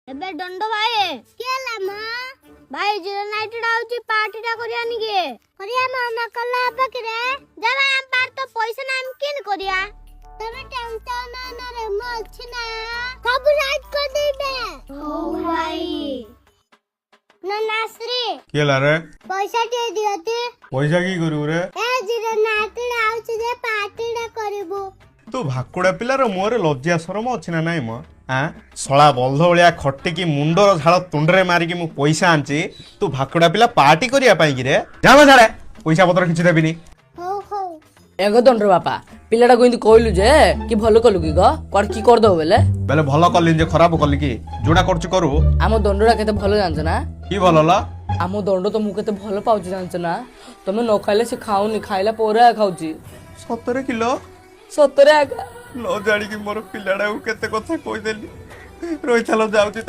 एबे दंड भाई केला मां भाई जीरो नाइट डाउची पार्टी टा करिया निके करिया मामा कला बकरे जब हम पार तो पैसा नाम किन करिया तमे टेंशन ना रे म अछि ना सब राइट कर देबे ओ भाई ना नासरी केला रे पैसा दे दियते पैसा की करू रे ए जीरो नाइट डाउची जे पार्टी टा करबो तू भाकुड़ा पिलार मोर लज्जा शरम अछि ना नाई म हाँ सला बल्ध भलिया खटिकी मुंडर झाड़ तुंडरे मारिकी मु पैसा आंची तू भाकुड़ा पिला पार्टी करिया पाई कि रे जामा झाड़े पैसा पत्र किछि देबिनी हो हो एगो दंडर बापा पिलाटा को इंदी कहलु जे कि भलो कलु कि ग कर की कर दो बेले बेले भलो कलिन जे खराब कलि कि जोडा करछु करू आम दंडरा केते भलो जानछ ना की भलो ल आम दंड तो मु केते भलो पाउछ जानछ ना तमे न खाइले से खाउनी खाइला पोरा खाउची 17 किलो सतरे आगा लो जाड़ी की मोर पिलाडा केते कथा कहि देली रोइथालो जाउती